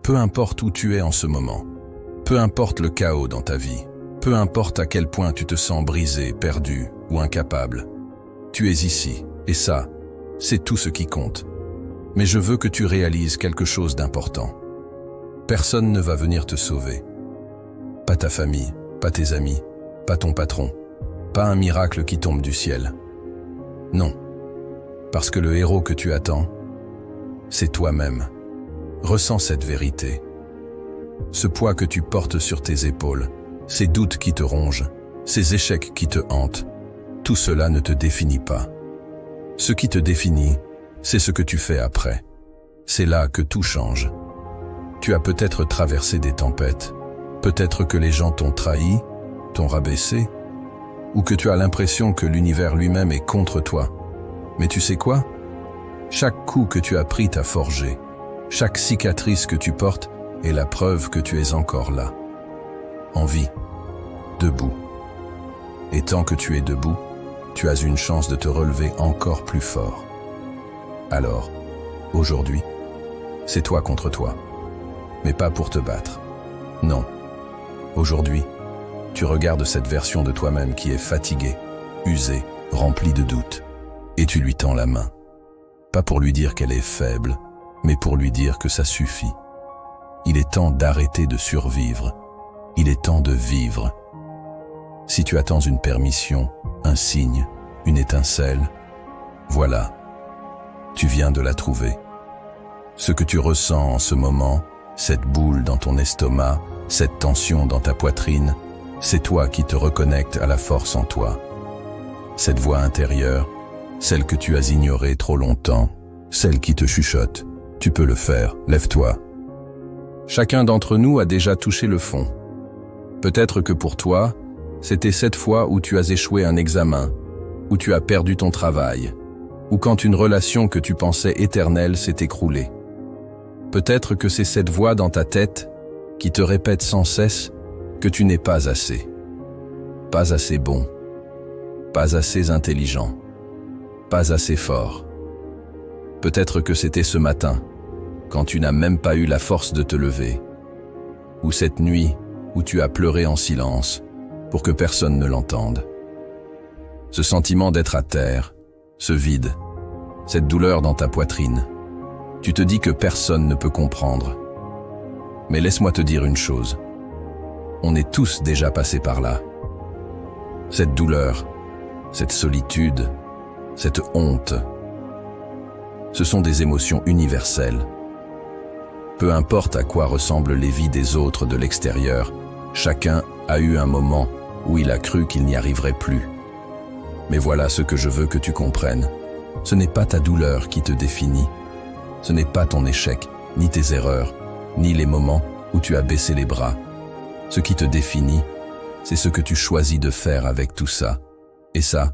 Peu importe où tu es en ce moment, peu importe le chaos dans ta vie, peu importe à quel point tu te sens brisé, perdu ou incapable, tu es ici, et ça, c'est tout ce qui compte. Mais je veux que tu réalises quelque chose d'important. Personne ne va venir te sauver. Pas ta famille, pas tes amis, pas ton patron, pas un miracle qui tombe du ciel. Non, parce que le héros que tu attends, c'est toi-même. Ressens cette vérité. Ce poids que tu portes sur tes épaules, ces doutes qui te rongent, ces échecs qui te hantent, tout cela ne te définit pas. Ce qui te définit, c'est ce que tu fais après. C'est là que tout change. Tu as peut-être traversé des tempêtes, peut-être que les gens t'ont trahi, t'ont rabaissé, ou que tu as l'impression que l'univers lui-même est contre toi. Mais tu sais quoi? Chaque coup que tu as pris t'a forgé. Chaque cicatrice que tu portes est la preuve que tu es encore là. En vie, debout. Et tant que tu es debout, tu as une chance de te relever encore plus fort. Alors, aujourd'hui, c'est toi contre toi. Mais pas pour te battre. Non. Aujourd'hui, tu regardes cette version de toi-même qui est fatiguée, usée, remplie de doutes. Et tu lui tends la main. Pas pour lui dire qu'elle est faible, mais pour lui dire que ça suffit. Il est temps d'arrêter de survivre. Il est temps de vivre. Si tu attends une permission, un signe, une étincelle, voilà, tu viens de la trouver. Ce que tu ressens en ce moment, cette boule dans ton estomac, cette tension dans ta poitrine, c'est toi qui te reconnectes à la force en toi. Cette voix intérieure, celle que tu as ignorée trop longtemps, celle qui te chuchote. Tu peux le faire, lève-toi. Chacun d'entre nous a déjà touché le fond. Peut-être que pour toi, c'était cette fois où tu as échoué un examen, où tu as perdu ton travail, ou quand une relation que tu pensais éternelle s'est écroulée. Peut-être que c'est cette voix dans ta tête qui te répète sans cesse que tu n'es pas assez bon, pas assez intelligent, pas assez fort. Peut-être que c'était ce matin, quand tu n'as même pas eu la force de te lever, ou cette nuit où tu as pleuré en silence pour que personne ne l'entende. Ce sentiment d'être à terre, ce vide, cette douleur dans ta poitrine, tu te dis que personne ne peut comprendre. Mais laisse-moi te dire une chose, on est tous déjà passés par là. Cette douleur, cette solitude, cette honte, ce sont des émotions universelles. Peu importe à quoi ressemblent les vies des autres de l'extérieur, chacun a eu un moment où il a cru qu'il n'y arriverait plus. Mais voilà ce que je veux que tu comprennes. Ce n'est pas ta douleur qui te définit. Ce n'est pas ton échec, ni tes erreurs, ni les moments où tu as baissé les bras. Ce qui te définit, c'est ce que tu choisis de faire avec tout ça. Et ça,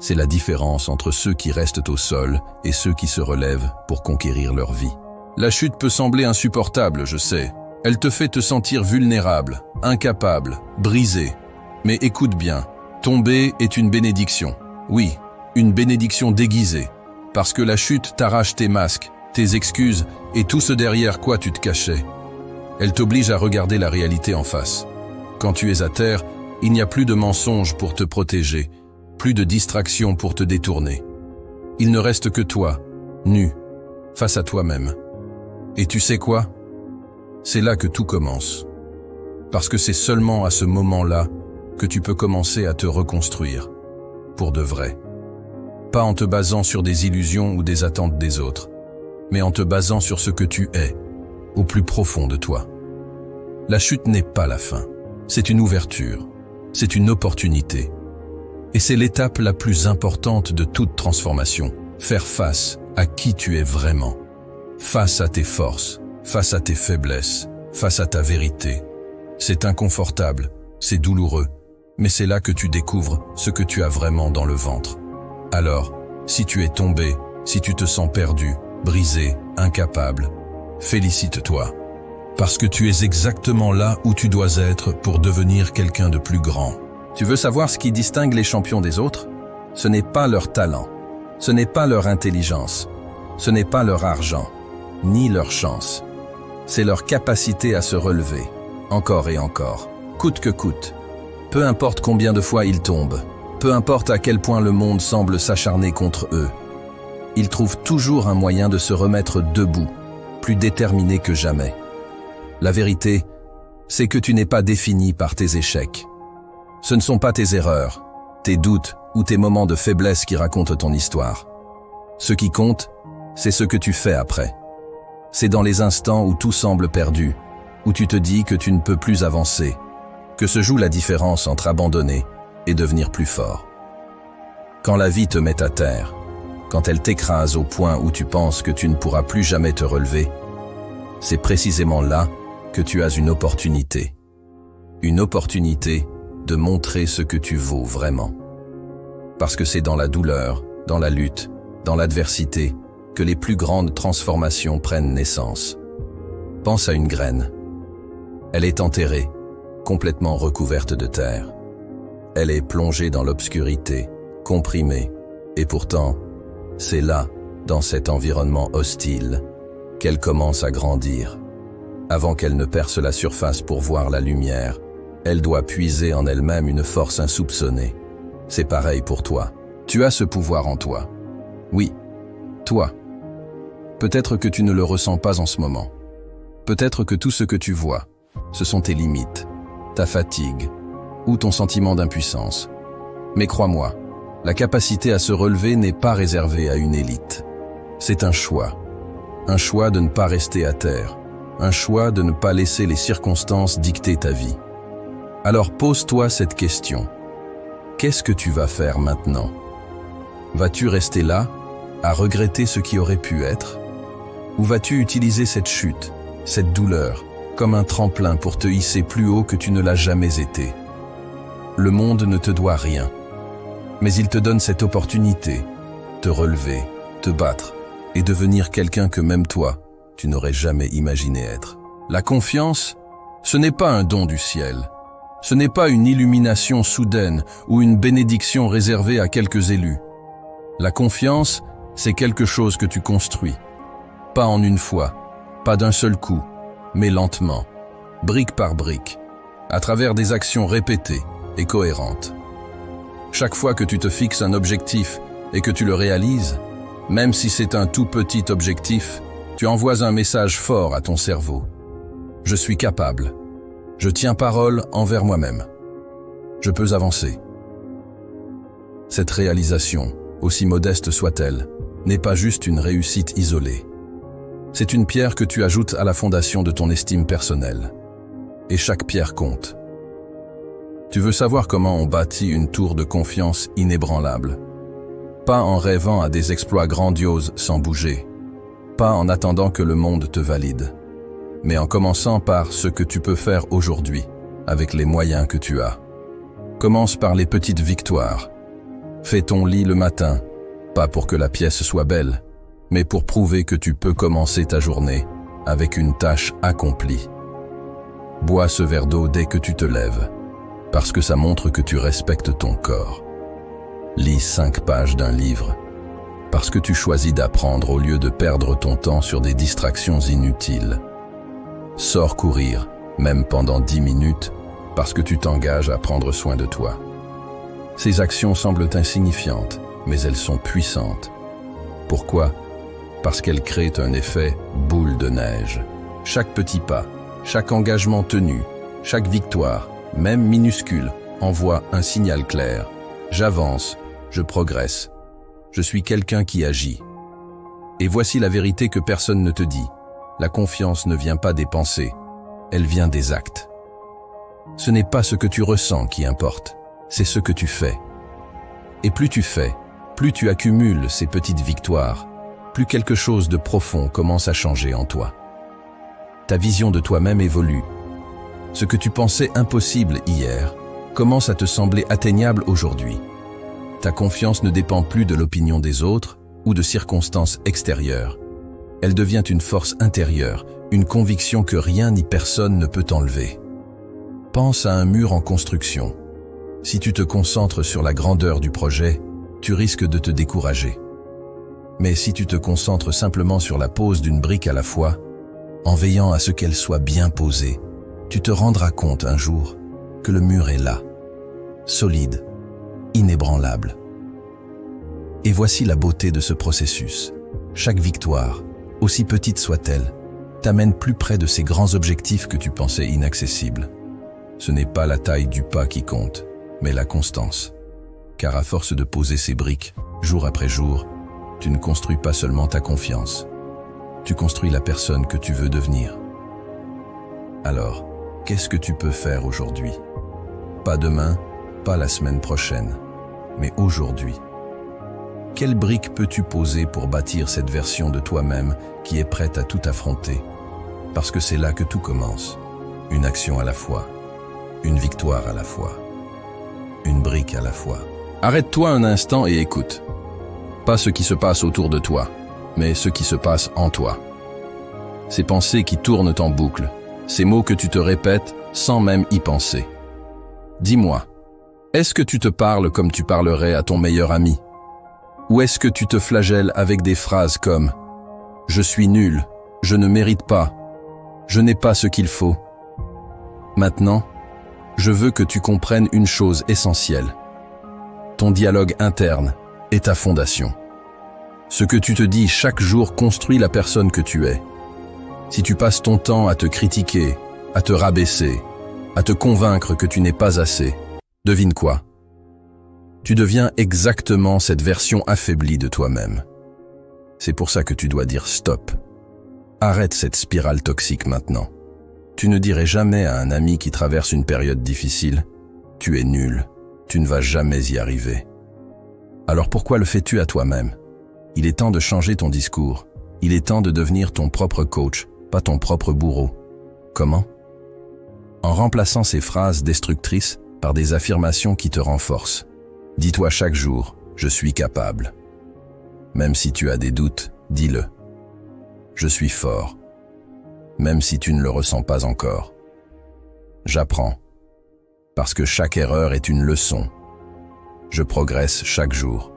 c'est la différence entre ceux qui restent au sol et ceux qui se relèvent pour conquérir leur vie. La chute peut sembler insupportable, je sais. Elle te fait te sentir vulnérable, incapable, brisé. Mais écoute bien, tomber est une bénédiction. Oui, une bénédiction déguisée. Parce que la chute t'arrache tes masques, tes excuses et tout ce derrière quoi tu te cachais. Elle t'oblige à regarder la réalité en face. Quand tu es à terre, il n'y a plus de mensonges pour te protéger, plus de distractions pour te détourner. Il ne reste que toi, nu, face à toi-même. Et tu sais quoi? C'est là que tout commence. Parce que c'est seulement à ce moment-là que tu peux commencer à te reconstruire, pour de vrai. Pas en te basant sur des illusions ou des attentes des autres, mais en te basant sur ce que tu es, au plus profond de toi. La chute n'est pas la fin, c'est une ouverture, c'est une opportunité. Et c'est l'étape la plus importante de toute transformation, faire face à qui tu es vraiment. Face à tes forces, face à tes faiblesses, face à ta vérité. C'est inconfortable, c'est douloureux, mais c'est là que tu découvres ce que tu as vraiment dans le ventre. Alors, si tu es tombé, si tu te sens perdu, brisé, incapable, félicite-toi. Parce que tu es exactement là où tu dois être pour devenir quelqu'un de plus grand. Tu veux savoir ce qui distingue les champions des autres? Ce n'est pas leur talent, ce n'est pas leur intelligence, ce n'est pas leur argent, ni leur chance. c'est leur capacité à se relever, encore et encore, coûte que coûte. Peu importe combien de fois ils tombent, peu importe à quel point le monde semble s'acharner contre eux, ils trouvent toujours un moyen de se remettre debout, plus déterminés que jamais. La vérité, c'est que tu n'es pas défini par tes échecs. Ce ne sont pas tes erreurs, tes doutes ou tes moments de faiblesse qui racontent ton histoire. Ce qui compte, c'est ce que tu fais après. C'est dans les instants où tout semble perdu, où tu te dis que tu ne peux plus avancer, que se joue la différence entre abandonner et devenir plus fort. Quand la vie te met à terre, quand elle t'écrase au point où tu penses que tu ne pourras plus jamais te relever, c'est précisément là que tu as une opportunité. Une opportunité de montrer ce que tu vaux vraiment. Parce que c'est dans la douleur, dans la lutte, dans l'adversité, que les plus grandes transformations prennent naissance. Pense à une graine. Elle est enterrée, complètement recouverte de terre. Elle est plongée dans l'obscurité, comprimée, et pourtant, c'est là, dans cet environnement hostile, qu'elle commence à grandir. Avant qu'elle ne perce la surface pour voir la lumière, elle doit puiser en elle-même une force insoupçonnée. C'est pareil pour toi. Tu as ce pouvoir en toi. Oui, toi. Peut-être que tu ne le ressens pas en ce moment. Peut-être que tout ce que tu vois, ce sont tes limites, ta fatigue ou ton sentiment d'impuissance. Mais crois-moi, la capacité à se relever n'est pas réservée à une élite. C'est un choix de ne pas rester à terre, un choix de ne pas laisser les circonstances dicter ta vie. Alors pose-toi cette question. Qu'est-ce que tu vas faire maintenant? Vas-tu rester là, à regretter ce qui aurait pu être? Ou vas-tu utiliser cette chute, cette douleur, comme un tremplin pour te hisser plus haut que tu ne l'as jamais été? Le monde ne te doit rien, mais il te donne cette opportunité, te relever, te battre et devenir quelqu'un que même toi, tu n'aurais jamais imaginé être. La confiance, ce n'est pas un don du ciel. Ce n'est pas une illumination soudaine ou une bénédiction réservée à quelques élus. La confiance, c'est quelque chose que tu construis. Pas en une fois, pas d'un seul coup, mais lentement, brique par brique, à travers des actions répétées et cohérentes. Chaque fois que tu te fixes un objectif et que tu le réalises, même si c'est un tout petit objectif, tu envoies un message fort à ton cerveau. Je suis capable. Je tiens parole envers moi-même. Je peux avancer. Cette réalisation, aussi modeste soit-elle, n'est pas juste une réussite isolée. C'est une pierre que tu ajoutes à la fondation de ton estime personnelle. Et chaque pierre compte. Tu veux savoir comment on bâtit une tour de confiance inébranlable? Pas en rêvant à des exploits grandioses sans bouger. Pas en attendant que le monde te valide. Mais en commençant par ce que tu peux faire aujourd'hui, avec les moyens que tu as. Commence par les petites victoires. Fais ton lit le matin, pas pour que la pièce soit belle, mais pour prouver que tu peux commencer ta journée avec une tâche accomplie. Bois ce verre d'eau dès que tu te lèves, parce que ça montre que tu respectes ton corps. Lis 5 pages d'un livre, parce que tu choisis d'apprendre au lieu de perdre ton temps sur des distractions inutiles. Sors courir, même pendant 10 minutes, parce que tu t'engages à prendre soin de toi. Ces actions semblent insignifiantes, mais elles sont puissantes. Pourquoi? Parce qu'elles créent un effet boule de neige. Chaque petit pas, chaque engagement tenu, chaque victoire, même minuscule, envoie un signal clair. J'avance, je progresse, je suis quelqu'un qui agit. Et voici la vérité que personne ne te dit. La confiance ne vient pas des pensées, elle vient des actes. Ce n'est pas ce que tu ressens qui importe, c'est ce que tu fais. Et plus tu fais, plus tu accumules ces petites victoires, plus quelque chose de profond commence à changer en toi. Ta vision de toi-même évolue. Ce que tu pensais impossible hier commence à te sembler atteignable aujourd'hui. Ta confiance ne dépend plus de l'opinion des autres ou de circonstances extérieures. Elle devient une force intérieure, une conviction que rien ni personne ne peut enlever. Pense à un mur en construction. Si tu te concentres sur la grandeur du projet, tu risques de te décourager. Mais si tu te concentres simplement sur la pose d'une brique à la fois, en veillant à ce qu'elle soit bien posée, tu te rendras compte un jour que le mur est là, solide, inébranlable. Et voici la beauté de ce processus. Chaque victoire, aussi petite soit-elle, t'amène plus près de ces grands objectifs que tu pensais inaccessibles. Ce n'est pas la taille du pas qui compte, mais la constance. Car à force de poser ces briques, jour après jour, tu ne construis pas seulement ta confiance, tu construis la personne que tu veux devenir. Alors, qu'est-ce que tu peux faire aujourd'hui? Pas demain, pas la semaine prochaine, mais aujourd'hui. Quelle brique peux-tu poser pour bâtir cette version de toi-même qui est prête à tout affronter? Parce que c'est là que tout commence. Une action à la fois, une victoire à la fois, une brique à la fois. Arrête-toi un instant et écoute. Pas ce qui se passe autour de toi, mais ce qui se passe en toi. Ces pensées qui tournent en boucle, ces mots que tu te répètes sans même y penser. Dis-moi, est-ce que tu te parles comme tu parlerais à ton meilleur ami? Ou est-ce que tu te flagelles avec des phrases comme « Je suis nul, je ne mérite pas, je n'ai pas ce qu'il faut ». Maintenant, je veux que tu comprennes une chose essentielle. Ton dialogue interne est ta fondation. Ce que tu te dis chaque jour construit la personne que tu es. Si tu passes ton temps à te critiquer, à te rabaisser, à te convaincre que tu n'es pas assez, devine quoi? Tu deviens exactement cette version affaiblie de toi-même. C'est pour ça que tu dois dire stop. Arrête cette spirale toxique maintenant. Tu ne dirais jamais à un ami qui traverse une période difficile « Tu es nul, tu ne vas jamais y arriver ». Alors pourquoi le fais-tu à toi-même? Il est temps de changer ton discours. Il est temps de devenir ton propre coach, pas ton propre bourreau. Comment? En remplaçant ces phrases destructrices par des affirmations qui te renforcent. Dis-toi chaque jour, je suis capable. Même si tu as des doutes, dis-le. Je suis fort. Même si tu ne le ressens pas encore. J'apprends. Parce que chaque erreur est une leçon. Je progresse chaque jour.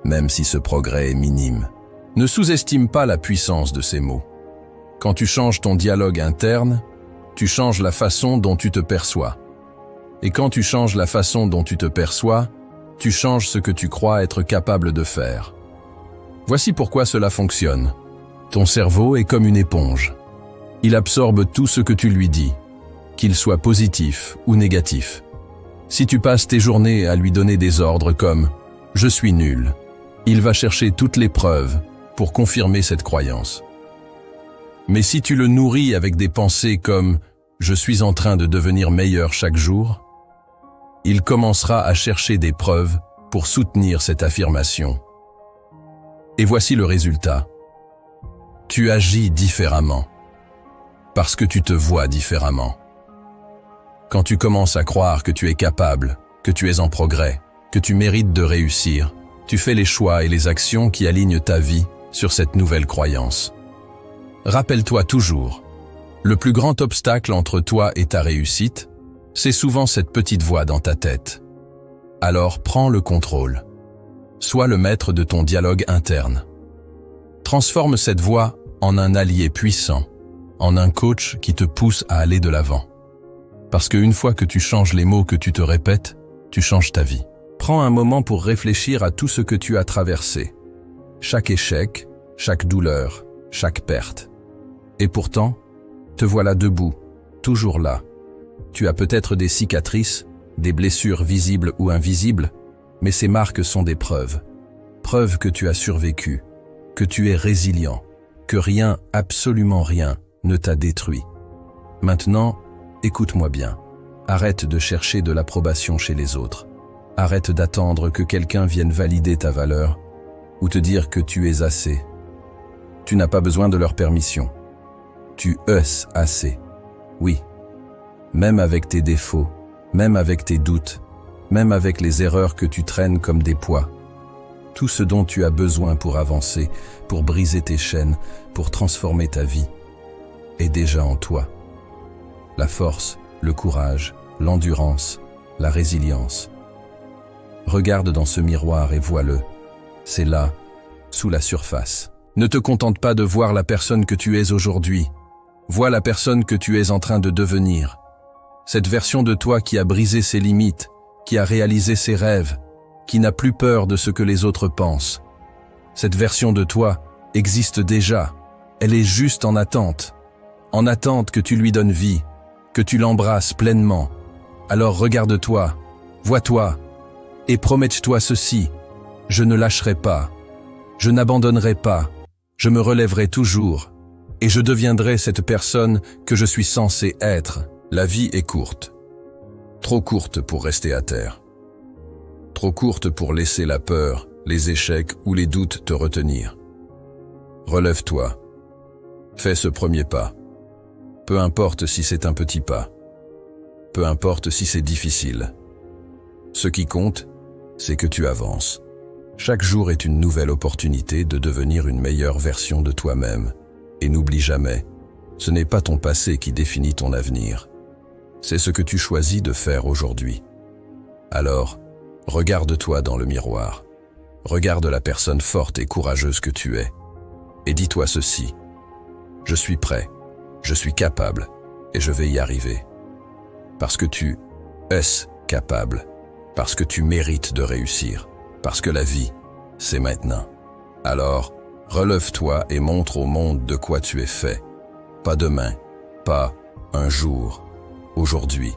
Même si ce progrès est minime. Ne sous-estime pas la puissance de ces mots. Quand tu changes ton dialogue interne, tu changes la façon dont tu te perçois. Et quand tu changes la façon dont tu te perçois, tu changes ce que tu crois être capable de faire. Voici pourquoi cela fonctionne. Ton cerveau est comme une éponge. Il absorbe tout ce que tu lui dis, qu'il soit positif ou négatif. Si tu passes tes journées à lui donner des ordres comme « je suis nul », il va chercher toutes les preuves pour confirmer cette croyance. Mais si tu le nourris avec des pensées comme « je suis en train de devenir meilleur chaque jour », il commencera à chercher des preuves pour soutenir cette affirmation. Et voici le résultat. Tu agis différemment, parce que tu te vois différemment. Quand tu commences à croire que tu es capable, que tu es en progrès, que tu mérites de réussir, tu fais les choix et les actions qui alignent ta vie sur cette nouvelle croyance. Rappelle-toi toujours, le plus grand obstacle entre toi et ta réussite, c'est souvent cette petite voix dans ta tête. Alors prends le contrôle. Sois le maître de ton dialogue interne. Transforme cette voix en un allié puissant, en un coach qui te pousse à aller de l'avant. Parce qu'une fois que tu changes les mots que tu te répètes, tu changes ta vie. Prends un moment pour réfléchir à tout ce que tu as traversé. Chaque échec, chaque douleur, chaque perte. Et pourtant, te voilà debout, toujours là. Tu as peut-être des cicatrices, des blessures visibles ou invisibles, mais ces marques sont des preuves. Preuves que tu as survécu, que tu es résilient, que rien, absolument rien, ne t'a détruit. Maintenant, écoute-moi bien. Arrête de chercher de l'approbation chez les autres. Arrête d'attendre que quelqu'un vienne valider ta valeur ou te dire que tu es assez. Tu n'as pas besoin de leur permission. Tu es assez. Oui. Même avec tes défauts, même avec tes doutes, même avec les erreurs que tu traînes comme des poids. Tout ce dont tu as besoin pour avancer, pour briser tes chaînes, pour transformer ta vie, est déjà en toi. La force, le courage, l'endurance, la résilience. Regarde dans ce miroir et vois-le. C'est là, sous la surface. Ne te contente pas de voir la personne que tu es aujourd'hui. Vois la personne que tu es en train de devenir. Cette version de toi qui a brisé ses limites, qui a réalisé ses rêves, qui n'a plus peur de ce que les autres pensent. Cette version de toi existe déjà. Elle est juste en attente que tu lui donnes vie, que tu l'embrasses pleinement. Alors regarde-toi, vois-toi, et promets-toi ceci: je ne lâcherai pas, je n'abandonnerai pas, je me relèverai toujours, et je deviendrai cette personne que je suis censé être. La vie est courte, trop courte pour rester à terre, trop courte pour laisser la peur, les échecs ou les doutes te retenir. Relève-toi, fais ce premier pas, peu importe si c'est un petit pas, peu importe si c'est difficile. Ce qui compte, c'est que tu avances. Chaque jour est une nouvelle opportunité de devenir une meilleure version de toi-même. Et n'oublie jamais, ce n'est pas ton passé qui définit ton avenir. C'est ce que tu choisis de faire aujourd'hui. Alors, regarde-toi dans le miroir. Regarde la personne forte et courageuse que tu es. Et dis-toi ceci: je suis prêt, je suis capable, et je vais y arriver. Parce que tu es capable, parce que tu mérites de réussir, parce que la vie, c'est maintenant. Alors, relève-toi et montre au monde de quoi tu es fait. Pas demain, pas un jour, aujourd'hui.